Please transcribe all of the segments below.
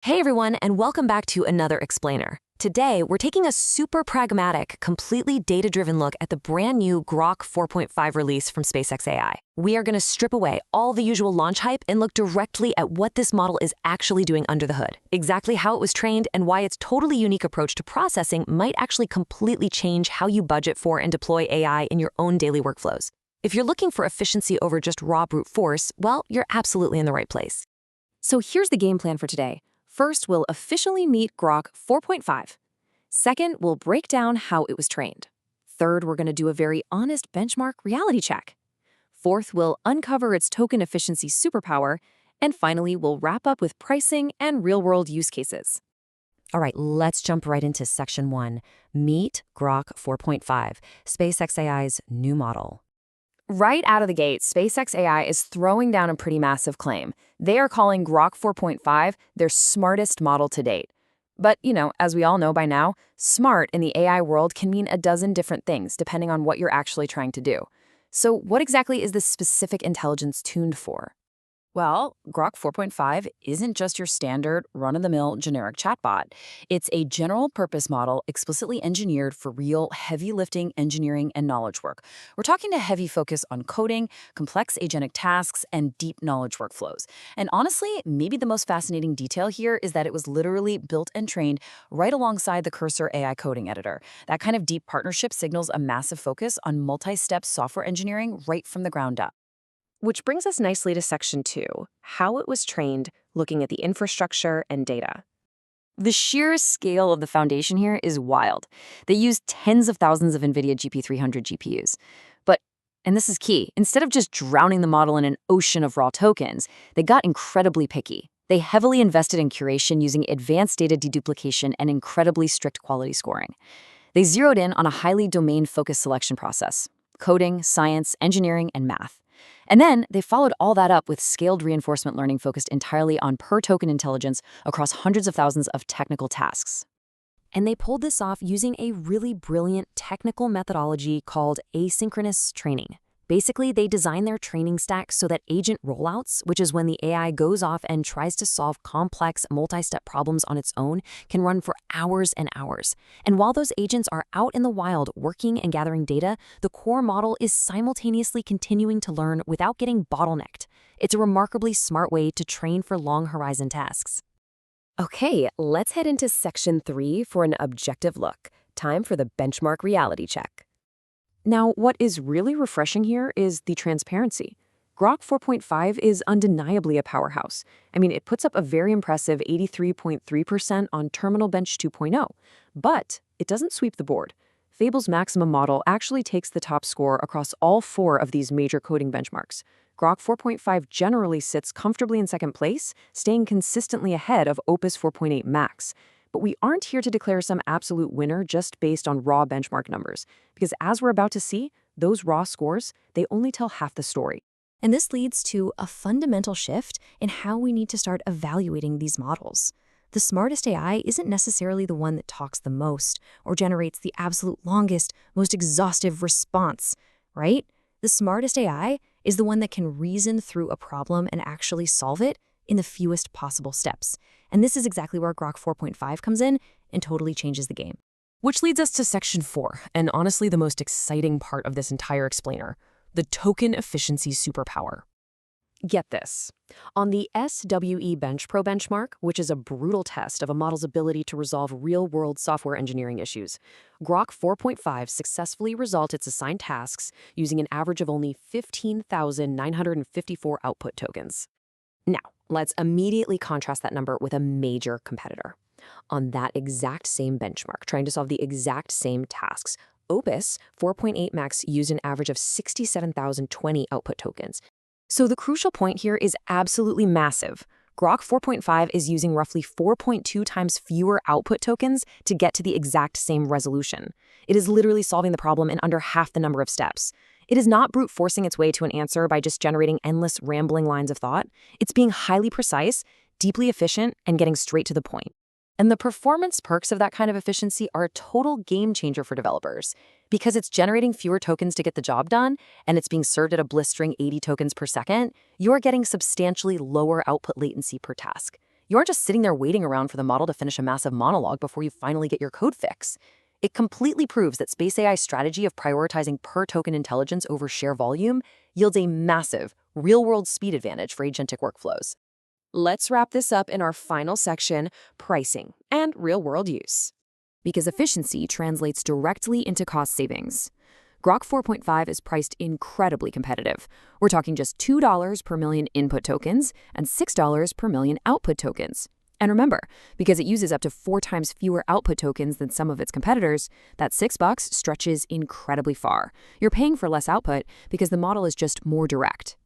Hey everyone, and welcome back to another explainer. Today, we're taking a super pragmatic, completely data-driven look at the brand new Grok 4.5 release from SpaceX AI. We are going to strip away all the usual launch hype and look directly at what this model is actually doing under the hood, exactly how it was trained, and why its totally unique approach to processing might actually completely change how you budget for and deploy AI in your own daily workflows. If you're looking for efficiency over just raw brute force, well, you're absolutely in the right place. So here's the game plan for today. First, we'll officially meet Grok 4.5. Second, we'll break down how it was trained. Third, we're going to do a very honest benchmark reality check. Fourth, we'll uncover its token efficiency superpower. And finally, we'll wrap up with pricing and real-world use cases. All right, let's jump right into Section 1. Meet Grok 4.5, SpaceX AI's new model. Right out of the gate, SpaceX AI is throwing down a pretty massive claim. They are calling Grok 4.5 their smartest model to date. But, as we all know by now, smart in the AI world can mean a dozen different things depending on what you're actually trying to do. So what exactly is this specific intelligence tuned for? Well, Grok 4.5 isn't just your standard, run-of-the-mill generic chatbot. It's a general-purpose model explicitly engineered for real, heavy-lifting engineering and knowledge work. We're talking a heavy focus on coding, complex agentic tasks, and deep knowledge workflows. And honestly, maybe the most fascinating detail here is that it was literally built and trained right alongside the Cursor AI coding editor. That kind of deep partnership signals a massive focus on multi-step software engineering right from the ground up. Which brings us nicely to Section 2, how it was trained, looking at the infrastructure and data. The sheer scale of the foundation here is wild. They use tens of thousands of NVIDIA GB300 GPUs. But, and this is key, instead of just drowning the model in an ocean of raw tokens, they got incredibly picky. They heavily invested in curation using advanced data deduplication and incredibly strict quality scoring. They zeroed in on a highly domain-focused selection process: coding, science, engineering, and math. And then they followed all that up with scaled reinforcement learning focused entirely on per-token intelligence across hundreds of thousands of technical tasks. And they pulled this off using a really brilliant technical methodology called asynchronous training. Basically, they design their training stack so that agent rollouts, which is when the AI goes off and tries to solve complex multi-step problems on its own, can run for hours and hours. And while those agents are out in the wild working and gathering data, the core model is simultaneously continuing to learn without getting bottlenecked. It's a remarkably smart way to train for long horizon tasks. Okay, let's head into Section 3 for an objective look. Time for the benchmark reality check. Now, what is really refreshing here is the transparency. Grok 4.5 is undeniably a powerhouse. It puts up a very impressive 83.3% on Terminal Bench 2.0, but it doesn't sweep the board. Fable's maximum model actually takes the top score across all four of these major coding benchmarks. Grok 4.5 generally sits comfortably in second place, staying consistently ahead of Opus 4.8 Max. But we aren't here to declare some absolute winner just based on raw benchmark numbers, because as we're about to see, those raw scores, they only tell half the story. And this leads to a fundamental shift in how we need to start evaluating these models. The smartest AI isn't necessarily the one that talks the most or generates the absolute longest, most exhaustive response, right? The smartest AI is the one that can reason through a problem and actually solve it in the fewest possible steps. And this is exactly where Grok 4.5 comes in and totally changes the game. Which leads us to Section 4, and honestly the most exciting part of this entire explainer, the token efficiency superpower. Get this. On the SWE Bench Pro benchmark, which is a brutal test of a model's ability to resolve real-world software engineering issues, Grok 4.5 successfully resolved its assigned tasks using an average of only 15,954 output tokens. Now, let's immediately contrast that number with a major competitor. On that exact same benchmark, trying to solve the exact same tasks, Opus 4.8 Max used an average of 67,020 output tokens. So the crucial point here is absolutely massive. Grok 4.5 is using roughly 4.2 times fewer output tokens to get to the exact same resolution. It is literally solving the problem in under half the number of steps. It is not brute forcing its way to an answer by just generating endless rambling lines of thought. It's being highly precise, deeply efficient, and getting straight to the point. And the performance perks of that kind of efficiency are a total game changer for developers. Because it's generating fewer tokens to get the job done, and it's being served at a blistering 80 tokens per second, you're getting substantially lower output latency per task. You aren't just sitting there waiting around for the model to finish a massive monologue before you finally get your code fix. It completely proves that Space AI's strategy of prioritizing per-token intelligence over sheer volume yields a massive, real-world speed advantage for agentic workflows. Let's wrap this up in our final section, pricing and real-world use. Because efficiency translates directly into cost savings. Grok 4.5 is priced incredibly competitive. We're talking just $2 per million input tokens and $6 per million output tokens. And remember, because it uses up to 4 times fewer output tokens than some of its competitors, that $6 stretches incredibly far. You're paying for less output because the model is just more direct.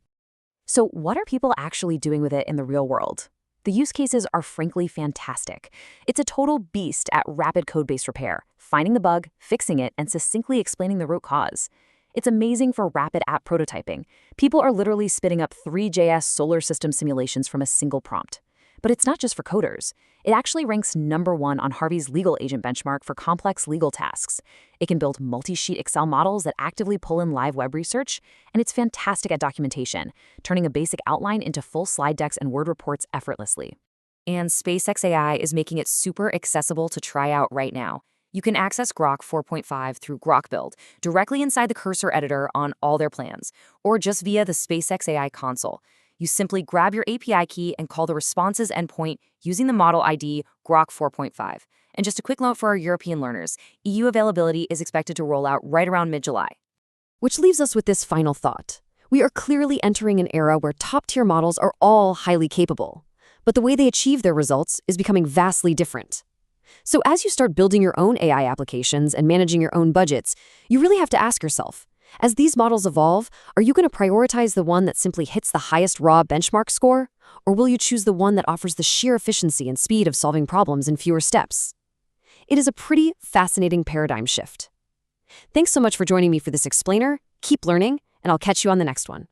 So what are people actually doing with it in the real world? The use cases are frankly fantastic. It's a total beast at rapid code-based repair, finding the bug, fixing it, and succinctly explaining the root cause. It's amazing for rapid app prototyping. People are literally spitting up 3JS solar system simulations from a single prompt. But it's not just for coders. It actually ranks #1 on Harvey's legal agent benchmark for complex legal tasks. It can build multi-sheet Excel models that actively pull in live web research, and it's fantastic at documentation, turning a basic outline into full slide decks and Word reports effortlessly. And SpaceX AI is making it super accessible to try out right now. You can access Grok 4.5 through Grok Build, directly inside the cursor editor on all their plans, or just via the SpaceX AI console. You simply grab your API key and call the responses endpoint using the model ID Grok 4.5. And just a quick note for our European learners, EU availability is expected to roll out right around mid-July. Which leaves us with this final thought. We are clearly entering an era where top-tier models are all highly capable, but the way they achieve their results is becoming vastly different. So as you start building your own AI applications and managing your own budgets, you really have to ask yourself, as these models evolve, are you going to prioritize the one that simply hits the highest raw benchmark score? Or will you choose the one that offers the sheer efficiency and speed of solving problems in fewer steps? It is a pretty fascinating paradigm shift. Thanks so much for joining me for this explainer. Keep learning, and I'll catch you on the next one.